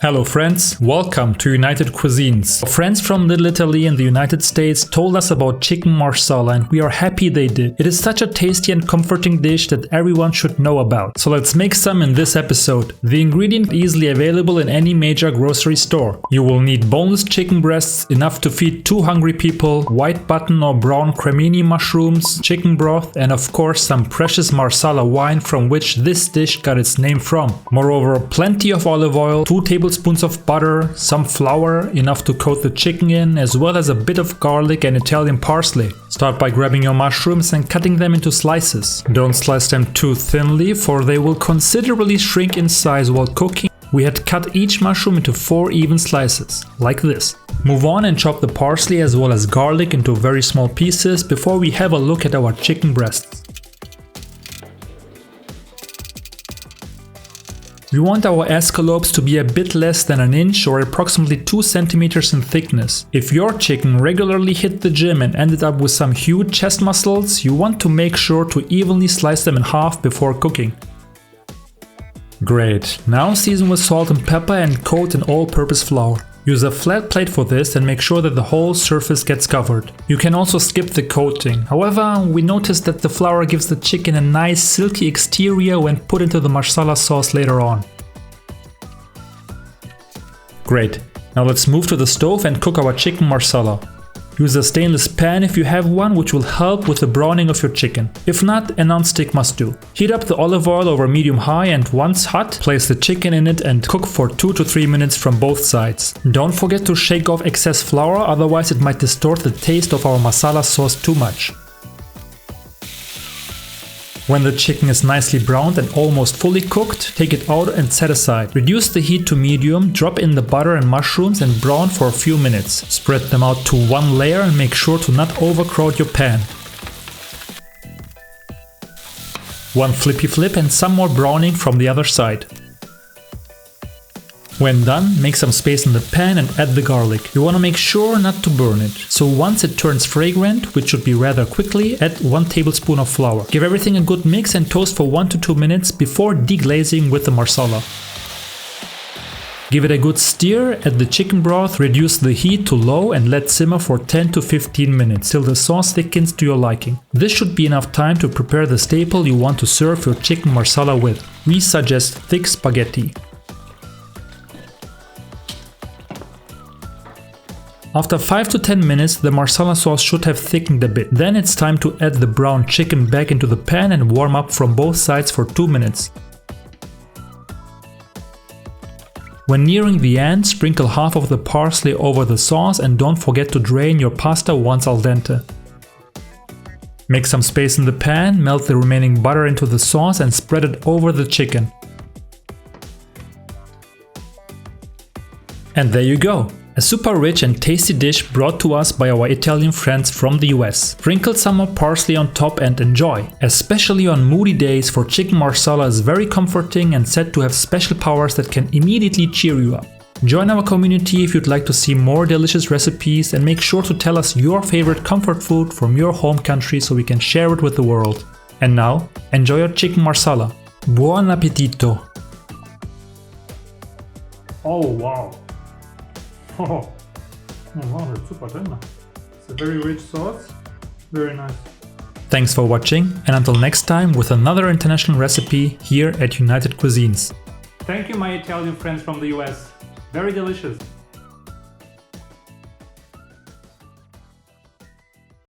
Hello friends, welcome to United Cuisines. Friends from Little Italy in the United States told us about Chicken Marsala and we are happy they did. It is such a tasty and comforting dish that everyone should know about. So let's make some in this episode. The ingredient easily available in any major grocery store. You will need boneless chicken breasts enough to feed 2 hungry people, white button or brown cremini mushrooms, chicken broth and of course some precious Marsala wine from which this dish got its name from. Moreover, plenty of olive oil, 2 tablespoons of butter, some flour, enough to coat the chicken in, as well as a bit of garlic and Italian parsley. Start by grabbing your mushrooms and cutting them into slices. Don't slice them too thinly, for they will considerably shrink in size while cooking. We had cut each mushroom into 4 even slices, like this. Move on and chop the parsley as well as garlic into very small pieces before we have a look at our chicken breasts. We want our escalopes to be a bit less than an inch or approximately 2 centimeters in thickness. If your chicken regularly hit the gym and ended up with some huge chest muscles, you want to make sure to evenly slice them in half before cooking. Great, now season with salt and pepper and coat in all-purpose flour. Use a flat plate for this and make sure that the whole surface gets covered. You can also skip the coating. However, we noticed that the flour gives the chicken a nice silky exterior when put into the marsala sauce later on. Great, now let's move to the stove and cook our chicken marsala. Use a stainless pan if you have one, which will help with the browning of your chicken. If not, a non-stick must do. Heat up the olive oil over medium-high and once hot, place the chicken in it and cook for 2 to 3 minutes from both sides. Don't forget to shake off excess flour, otherwise it might distort the taste of our masala sauce too much. When the chicken is nicely browned and almost fully cooked, take it out and set aside. Reduce the heat to medium, drop in the butter and mushrooms and brown for a few minutes. Spread them out to one layer and make sure to not overcrowd your pan. One flippy flip and some more browning from the other side. When done, make some space in the pan and add the garlic. You want to make sure not to burn it. So once it turns fragrant, which should be rather quickly, add 1 tablespoon of flour. Give everything a good mix and toast for 1 to 2 minutes before deglazing with the marsala. Give it a good stir, add the chicken broth, reduce the heat to low and let simmer for 10 to 15 minutes till the sauce thickens to your liking. This should be enough time to prepare the staple you want to serve your chicken marsala with. We suggest thick spaghetti. After 5 to 10 minutes, the marsala sauce should have thickened a bit. Then it's time to add the browned chicken back into the pan and warm up from both sides for 2 minutes. When nearing the end, sprinkle half of the parsley over the sauce and don't forget to drain your pasta once al dente. Make some space in the pan, melt the remaining butter into the sauce and spread it over the chicken. And there you go! A super rich and tasty dish brought to us by our Italian friends from the US. Sprinkle some more parsley on top and enjoy. Especially on moody days, for Chicken Marsala is very comforting and said to have special powers that can immediately cheer you up. Join our community if you'd like to see more delicious recipes and make sure to tell us your favorite comfort food from your home country so we can share it with the world. And now, enjoy your Chicken Marsala. Buon appetito! Oh wow! Oh wow, that's super tender. It's a very rich sauce, very nice. Thanks for watching and until next time with another international recipe here at United Cuisines. Thank you my Italian friends from the US, very delicious.